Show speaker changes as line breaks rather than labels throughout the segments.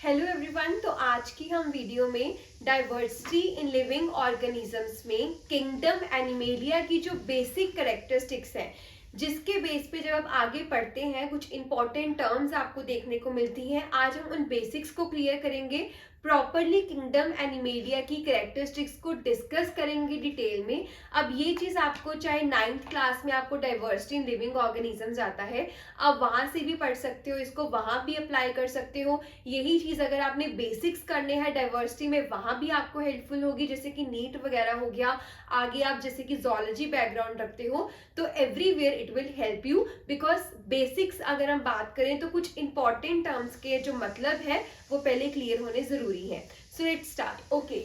Hello everyone. तो आज की हम वीडियो में डाइवर्सिटी इन लिविंग ऑर्गेनिजम्स में किंगडम एनिमेलिया की जो बेसिक कैरेक्टरिस्टिक्स हैं, जिसके बेस पे जब आप आगे पढ़ते हैं कुछ इंपॉर्टेंट टर्म्स आपको देखने को मिलती हैं। आज हम उन बेसिक्स को क्लियर करेंगे, प्रॉपरली किंगडम एनिमेलिया की कैरेक्टरिस्टिक्स को डिस्कस करेंगे डिटेल में। अब ये चीज आपको चाहे 9th क्लास में आपको डाइवर्सिटी इन लिविंग ऑर्गेनिजम्स आता है, आप वहां से भी पढ़ सकते हो, इसको वहां भी अप्लाई कर सकते हो। यही चीज अगर आपने बेसिक्स करने हैं डाइवर्सिटी में, वहां भी आपको हेल्पफुल होगी, जैसे कि नीट वगैरह हो गया। आगे आप जैसे कि जोलॉजी बैकग्राउंड रखते हो तो everywhere it will help you, because basics अगर हम बात करें तो कुछ इंपॉर्टेंट टर्म्स के जो मतलब है वो पहले क्लियर होने जरूरी है। So let's start. ओके,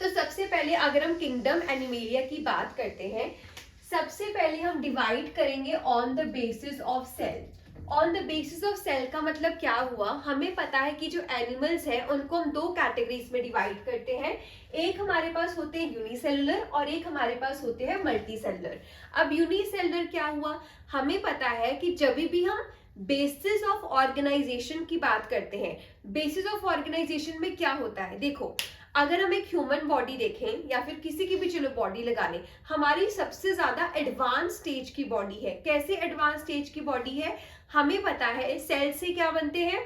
तो सबसे पहले अगर हम किंगडम एनिमेलिया की बात करते हैं, सबसे पहले हम डिवाइड करेंगे on the basis of cell. On the basis of cell का मतलब क्या हुआ, हमें पता है कि जो एनिमल्स हैं उनको हम दो कैटेगरीज में डिवाइड करते हैं। एक हमारे पास होते हैं यूनिसेलुलर और एक हमारे पास होते हैं मल्टीसेलुलर। अब यूनिसेलुलर क्या हुआ, हमें पता है कि जब भी हम बेसिस ऑफ ऑर्गेनाइजेशन की बात करते हैं, बेसिस ऑफ ऑर्गेनाइजेशन में क्या होता है, देखो अगर हम एक ह्यूमन बॉडी देखें या फिर किसी की भी चलो बॉडी लगा लें, हमारी सबसे ज्यादा एडवांस स्टेज की बॉडी है। कैसे एडवांस स्टेज की बॉडी है, हमें पता है सेल से क्या बनते हैं,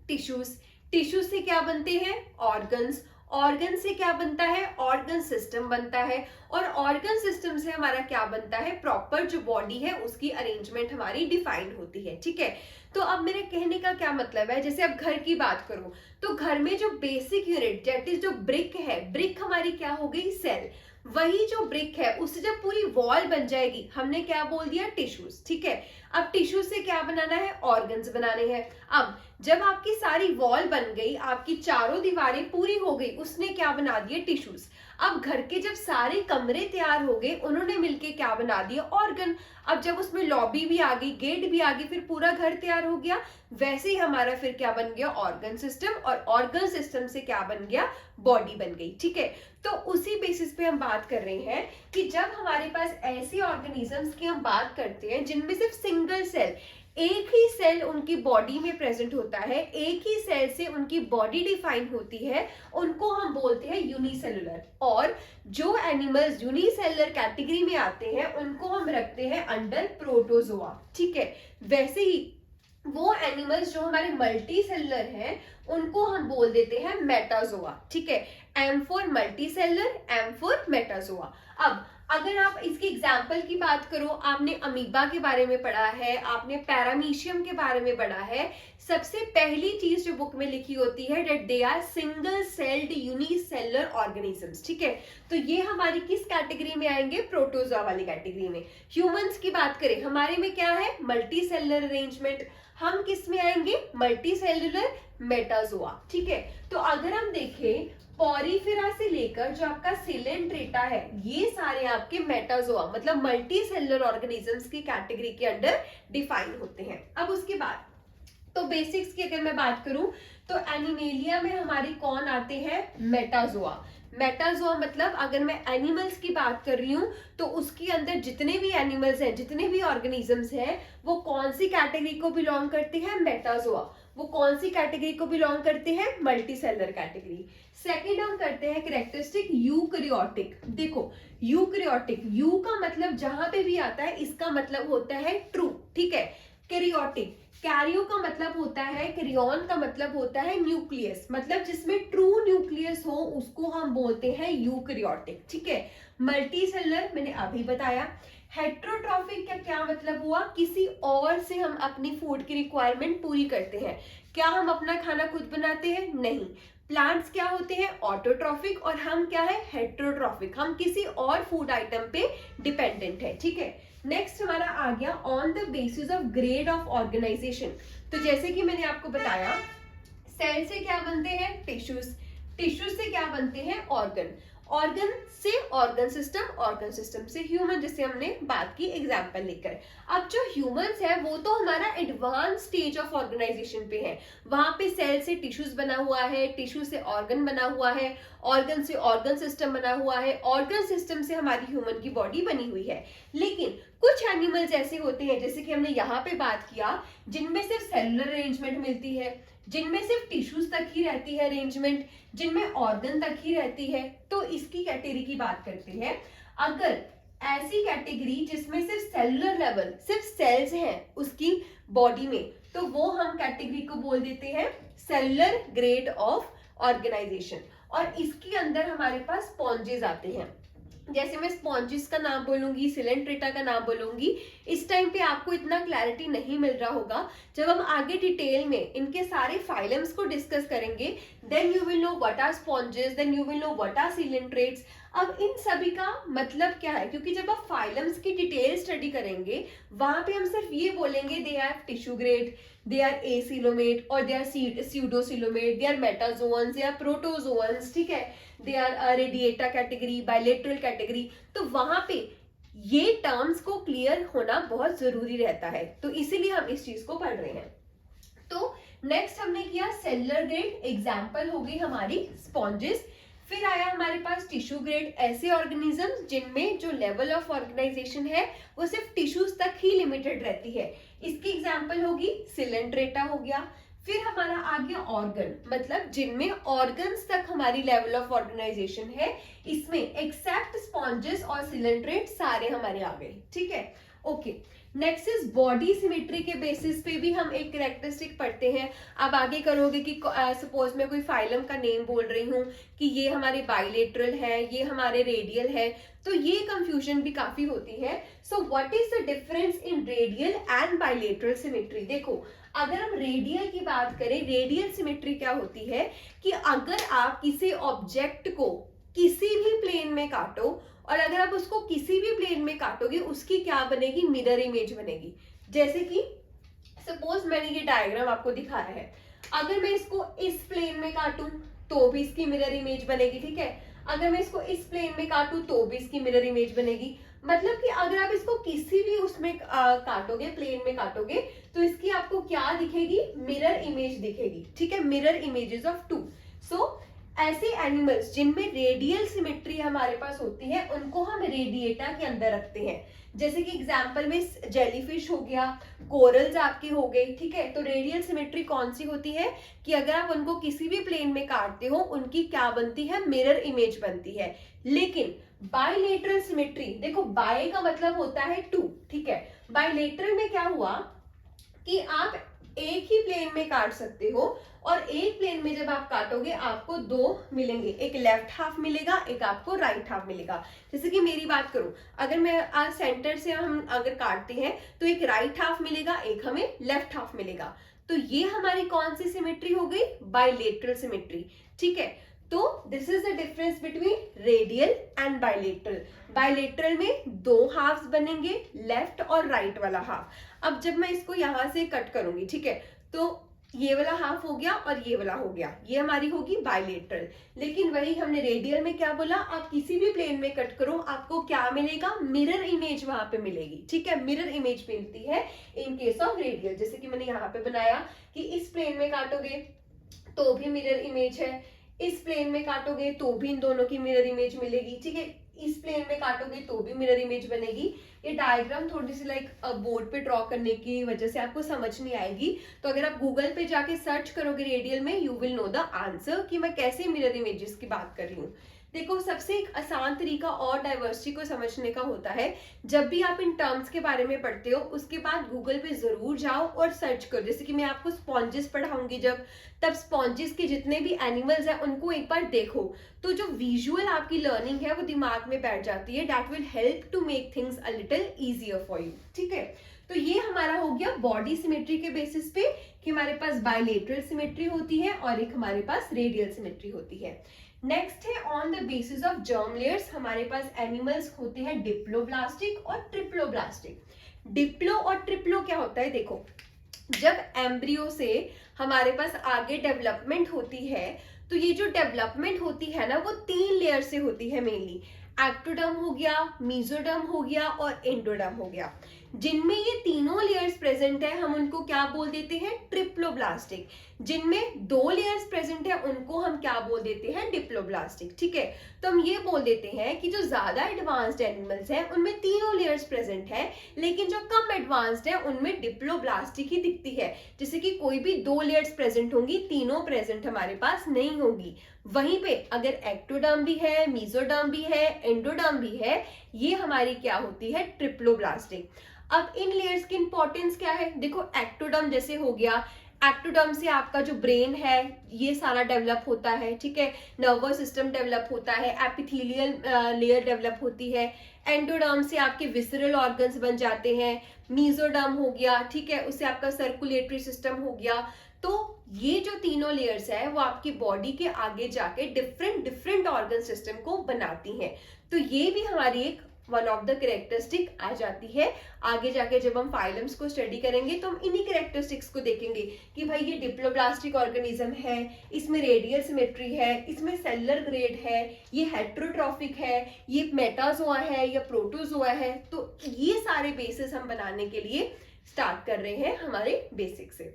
टिश्यूज, टिश्यूज से क्या बनते हैं, ऑर्गन्स, ऑर्गन से क्या बनता है, ऑर्गन सिस्टम बनता है, और ऑर्गन सिस्टम से हमारा क्या बनता है, प्रॉपर जो बॉडी है उसकी अरेंजमेंट हमारी डिफाइंड होती है। ठीक है, तो अब मेरे कहने का क्या मतलब है, जैसे अब घर की बात करूं तो घर में जो बेसिक यूनिट दैट इज जो ब्रिक है, ब्रिक हमारी क्या हो गई, सेल। वही जो ब्रिक है उससे जब पूरी वॉल बन जाएगी, हमने क्या बोल दिया, टिश्यूज। ठीक है, अब टिश्यूज से क्या बनाना है, ऑर्गन्स बनाने हैं। अब जब आपकी सारी वॉल बन गई, आपकी चारों दीवारें पूरी हो गई, उसने क्या बना दिए, टिश्यूज। अब घर के जब सारे कमरे तैयार हो गए, उन्होंने मिलके क्या बना दिया, ऑर्गन। अब जब उसमें लॉबी भी आ गई, गेट भी आ गई, फिर पूरा घर तैयार हो गया, वैसे ही हमारा फिर क्या बन गया, ऑर्गन सिस्टम, और ऑर्गन सिस्टम से क्या बन गया, बॉडी बन गई। ठीक है, तो उसी बेसिस पे हम बात कर रहे हैं कि जब हमारे पास ऐसे ऑर्गेनिजम्स की हम बात करते हैं जिनमें सिर्फ सिंगल सेल, एक ही सेल उनकी बॉडी में प्रेजेंट होता है, एक ही सेल से उनकी बॉडी डिफाइन होती है, उनको हम बोलते हैं यूनिसेलुलर। और जो एनिमल्स यूनिसेलुलर कैटेगरी में आते हैं उनको हम रखते हैं अंडर प्रोटोजोआ। ठीक है, वैसे ही वो एनिमल्स जो हमारे मल्टी सेलुलर हैं उनको हम बोल देते हैं मेटाजोआ। ठीक है, M for multicellular, M for metazoa. अब अगर आप इसकी एग्जाम्पल की बात करो, आपने अमीबा के बारे में पढ़ा है, आपने पैरामीशियम के बारे में पढ़ा है। सबसे पहली चीज जो बुक में लिखी होती है that they are single celled unicellular organisms. ठीक है, तो ये हमारी किस कैटेगरी में आएंगे, प्रोटोजोआ वाली कैटेगरी में। ह्यूमंस की बात करें, हमारे में क्या है, मल्टी सेलुलर अरेंजमेंट, हम किस में आएंगे, मल्टी सेलुलर मेटाजोआ। ठीक है, तो अगर हम देखें पॉरीफेरा से लेकर जो आपका सिलेंट्रेटा है, ये सारे आपके मेटाजोआ मतलब मल्टी सेलुलर ऑर्गेनिजम्स की कैटेगरी के अंडर डिफाइन होते हैं। अब उसके बाद तो बेसिक्स की अगर मैं बात करूं तो एनिमेलिया में हमारे कौन आते हैं, मेटाजोआ। मेटाजोआ मतलब अगर मैं एनिमल्स की बात कर रही हूं तो उसके अंदर जितने भी एनिमल्स हैं, जितने भी ऑर्गेनिजम्स हैं, वो कौन सी कैटेगरी को बिलोंग करते हैं, मेटाजोआ। वो कौन सी कैटेगरी को बिलोंग करते हैं, मल्टी सेलुलर कैटेगरी। सेकेंड हम करते हैं कैरेक्टरिस्टिक यूकैरियोटिक। देखो यूकैरियोटिक, यू का मतलब जहां पे भी आता है इसका मतलब होता है ट्रू। ठीक है, कैरियोटिक, कैरियो का मतलब होता है, कैरियन का मतलब होता है न्यूक्लियस, मतलब जिसमें ट्रू न्यूक्लियस हो उसको हम बोलते हैं यूकैरियोटिक। ठीक है, मल्टी सेलुलर मैंने अभी बताया। हेट्रोट्रॉफिक का क्या मतलब हुआ, किसी और से हम अपनी फूड की रिक्वायरमेंट पूरी करते हैं। क्या हम अपना खाना खुद बनाते हैं, नहीं। प्लांट्स क्या होते हैं, ऑटोट्रॉफिक, और हम क्या है, हेट्रोट्रॉफिक, हम किसी और फूड आइटम पे डिपेंडेंट है। ठीक है, नेक्स्ट हमारा आ गया on the basis of grade of organisation. तो जैसे कि मैंने आपको बताया, सेल से क्या बनते हैं, टिश्यूज, टिश्यूज से क्या बनते हैं, ऑर्गन, ऑर्गन से ऑर्गन सिस्टम, ऑर्गन सिस्टम से ह्यूमन, जिससे हमने बात की एग्जांपल लेकर। अब जो ह्यूमंस है वो तो हमारा एडवांस स्टेज ऑफ ऑर्गेनाइजेशन पे है, वहां पे सेल से टिश्यूज बना हुआ है, टिश्यू से ऑर्गन बना हुआ है, ऑर्गन से ऑर्गन सिस्टम बना हुआ है, ऑर्गन सिस्टम से हमारी ह्यूमन की बॉडी बनी हुई है। लेकिन कुछ एनिमल्स ऐसे होते हैं, जैसे कि हमने यहाँ पे बात किया, जिनमें सिर्फ सेलुलर अरेंजमेंट मिलती है, जिनमें सिर्फ टिश्यूज तक ही रहती है अरेंजमेंट, जिनमें ऑर्गन तक ही रहती है, तो इसकी कैटेगरी की बात करते हैं। अगर ऐसी कैटेगरी जिसमें सिर्फ सेलुलर लेवल, सिर्फ सेल्स हैं उसकी बॉडी में, तो वो हम कैटेगरी को बोल देते हैं सेलुलर ग्रेड ऑफ ऑर्गेनाइजेशन। और इसके अंदर हमारे पास स्पॉन्जेस आते हैं। जैसे मैं स्पॉन्जेस का नाम बोलूंगी, सिलेंट्रेटा का नाम बोलूंगी, इस टाइम पे आपको इतना क्लैरिटी नहीं मिल रहा होगा। जब हम आगे डिटेल में इनके सारे फाइलम्स को डिस्कस करेंगे, then you will know what are sponges, then you will know what are coelenterates. अब इन सभी का मतलब क्या है, क्योंकि जब आप फाइलम्स की डिटेल स्टडी करेंगे वहां पे हम सिर्फ ये बोलेंगे they have tissue grade, they are acoelomate or they are pseudocoelomate, they are metazoans, they are protozoans, ठीक है, they are radiata category, bilateral category। तो वहां पे ये टर्म्स को क्लियर होना बहुत जरूरी रहता है, तो इसीलिए हम इस चीज को पढ़ रहे हैं। तो नेक्स्ट हमने किया सेलुलर ग्रेड, एग्जाम्पल हो गई हमारी स्पॉन्जेस। फिर आया हमारे पास टिश्यू ग्रेड, ऐसे ऑर्गेनिजम्स जिनमें जो लेवल ऑफ ऑर्गेनाइजेशन है वो सिर्फ टिश्यूज तक ही लिमिटेड रहती है। इसकी एग्जांपल होगी सिलेंट्रेटा हो गया। फिर हमारा आ गया ऑर्गन, मतलब जिनमें ऑर्गन्स तक हमारी लेवल ऑफ ऑर्गेनाइजेशन है, इसमें एक्सेप्ट स्पॉन्जेस और सिलेंट्रेट सारे हमारे आ गए, ठीक है, okay. Next is body symmetry के बेसिस पे भी हम एक कैरेक्टरिस्टिक पढ़ते हैं। अब आगे करोगे कि सपोज मैं कोई फाइलम का नेम बोल रही हूँ कि ये हमारे बाइलेटरल है, ये हमारे रेडियल है, तो ये कंफ्यूजन भी काफी होती है। So what is the difference in radial and bilateral symmetry. देखो, अगर हम रेडियल की बात करें, रेडियल सिमेट्री क्या होती है कि अगर आप किसी ऑब्जेक्ट को किसी भी प्लेन में काटो और अगर आप उसको किसी भी प्लेन में काटोगे, उसकी क्या बनेगी, मिरर इमेज बनेगी। जैसे कि सपोज मैंने ये डायग्राम आपको दिखाया है, अगर मैं इसको इस प्लेन में काटूं तो भी इसकी मिरर इमेज बनेगी, ठीक है। अगर मैं इसको इस प्लेन में काटूं तो भी इसकी मिरर इमेज बनेगी। मतलब कि अगर आप इसको किसी भी उसमें काटोगे, प्लेन में काटोगे, तो इसकी आपको क्या दिखेगी, मिरर इमेज दिखेगी, ठीक है, मिरर इमेजेस ऑफ टू। सो ऐसे एनिमल्स जिनमें रेडियल सिमेट्री हमारे पास होती है उनको हम रेडिएटा के अंदर रखते हैं। जैसे कि एग्जांपल में जेलीफिश हो गया, कोरल्स आपके हो गए, ठीक है। तो रेडियल सिमेट्री कौन सी होती है कि अगर आप उनको किसी भी प्लेन में काटते हो उनकी क्या बनती है, मिरर इमेज बनती है। लेकिन बाइलेटरल सिमेट्री, देखो बाय का मतलब होता है टू, ठीक है। बाइलेटरल में क्या हुआ कि आप एक ही प्लेन में काट सकते हो और एक प्लेन में जब आप काटोगे आपको दो मिलेंगे, एक लेफ्ट हाफ मिलेगा, एक आपको राइट हाफ मिलेगा। जैसे कि मेरी बात करूं, अगर मैं आज सेंटर से हम अगर काटते हैं तो एक राइट हाफ मिलेगा, एक हमें लेफ्ट हाफ मिलेगा। तो ये हमारी कौन सी सिमेट्री हो गई, बाइलेटरल सिमेट्री, ठीक है। तो this is the difference between radial and bilateral. Bilateral में दो हाफ्स बनेंगे, लेफ्ट और राइट वाला हाफ। अब जब मैं इसको यहां से कट करूंगी, ठीक है, तो ये वाला हाफ हो गया और ये वाला हो गया, ये हमारी होगी बाइलेटरल। लेकिन वही हमने रेडियल में क्या बोला, आप किसी भी प्लेन में कट करो आपको क्या मिलेगा, मिरर इमेज वहां पे मिलेगी, ठीक है, मिरर इमेज मिलती है इन केस ऑफ रेडियल। जैसे कि मैंने यहाँ पे बनाया कि इस प्लेन में काटोगे तो भी मिरर इमेज है, इस प्लेन में काटोगे तो भी इन दोनों की मिरर इमेज मिलेगी, ठीक है, इस प्लेन में काटोगे तो भी मिरर इमेज बनेगी। ये डायग्राम थोड़ी सी लाइक बोर्ड पे ड्रॉ करने की वजह से आपको समझ नहीं आएगी, तो अगर आप गूगल पे जाके सर्च करोगे रेडियल में, you will know the answer कि मैं कैसे मिरर इमेजेस की बात कर रही हूँ। देखो, सबसे एक आसान तरीका और डाइवर्सिटी को समझने का होता है, जब भी आप इन टर्म्स के बारे में पढ़ते हो उसके बाद गूगल पे जरूर जाओ और सर्च करो। जैसे कि मैं आपको स्पॉन्जेस पढ़ाऊंगी जब, तब स्पॉन्जेस के जितने भी एनिमल्स हैं उनको एक बार देखो, तो जो विजुअल आपकी लर्निंग है वो दिमाग में बैठ जाती है। That will help to make things a little easier for you, ठीक है। तो ये हमारा हो गया बॉडी सिमेट्री के बेसिस पे कि हमारे पास बाइलेटरल सिमेट्री होती है और एक हमारे पास रेडियल सिमेट्री होती है। नेक्स्ट है on the basis of germ layers, हमारे पास एनिमल्स होते हैं डिप्लोब्लास्टिक और ट्रिप्लोब्लास्टिक। डिप्लो और ट्रिप्लो क्या होता है, देखो, जब एम्ब्रियो से हमारे पास आगे डेवलपमेंट होती है तो ये जो डेवलपमेंट होती है ना वो 3 लेयर से होती है मेनली। एक्टोडर्म हो गया, मेसोडर्म हो गया और एंडोडर्म हो गया। जिनमें ये तीनों लेयर्स प्रेजेंट है हम उनको क्या बोल देते हैं, ट्रिप्लोब्लास्टिक। जिनमें 2 लेयर्स प्रेजेंट है उनको हम क्या बोल देते हैं, डिप्लोब्लास्टिक। ठीक है, तो हम ये बोल देते हैं कि जो ज्यादा एडवांस्ड एनिमल्स हैं उनमें तीनों लेयर्स प्रेजेंट है, लेकिन जो कम एडवांस्ड है उनमें डिप्लोब्लास्टिक ही दिखती है। जैसे कि कोई भी 2 लेयर्स प्रेजेंट होंगी, तीनों प्रेजेंट हमारे पास नहीं होगी। वहीं पे अगर एक्टोडर्म भी है, मेसोडर्म भी है, एंडोडर्म भी है, ये हमारी क्या होती है, ट्रिप्लोब्लास्टिक। अब इन लेयर्स की इंपॉर्टेंस क्या है, देखो एक्टोडर्म जैसे हो गया, एक्टोडर्म से आपका जो ब्रेन है ये सारा डेवलप होता है। ठीक है, नर्वस सिस्टम डेवलप होता है, एपिथेलियल लेयर डेवलप होती है। एंडोडर्म से आपके विसरल ऑर्गन्स बन जाते हैं। मेसोडर्म हो गया, ठीक है, उससे आपका सर्कुलेटरी सिस्टम हो गया। तो ये जो तीनों लेयर्स है वो आपकी बॉडी के आगे जाके डिफरेंट डिफरेंट ऑर्गन सिस्टम को बनाती हैं। तो ये भी हमारी एक वन ऑफ द कैरेक्टरिस्टिक आ जाती है। आगे जाके जब हम फाइलम्स को स्टडी करेंगे तो हम इन्हीं कैरेक्टरिस्टिक्स को देखेंगे कि भाई ये डिप्लोब्लास्टिक ऑर्गेनिज्म है, इसमें रेडियल सिमेट्री है, इसमें सेलुलर ग्रेड है, ये हेट्रोट्रॉफिक है, ये मेटाजोआ है या प्रोटोजोआ है। तो ये सारे बेसिस हम बनाने के लिए स्टार्ट कर रहे हैं हमारे बेसिक से।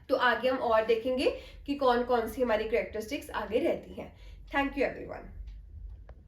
तो आगे हम और देखेंगे कि कौन कौन सी हमारी कैरेक्टरिस्टिक्स आगे रहती हैं। Thank you everyone.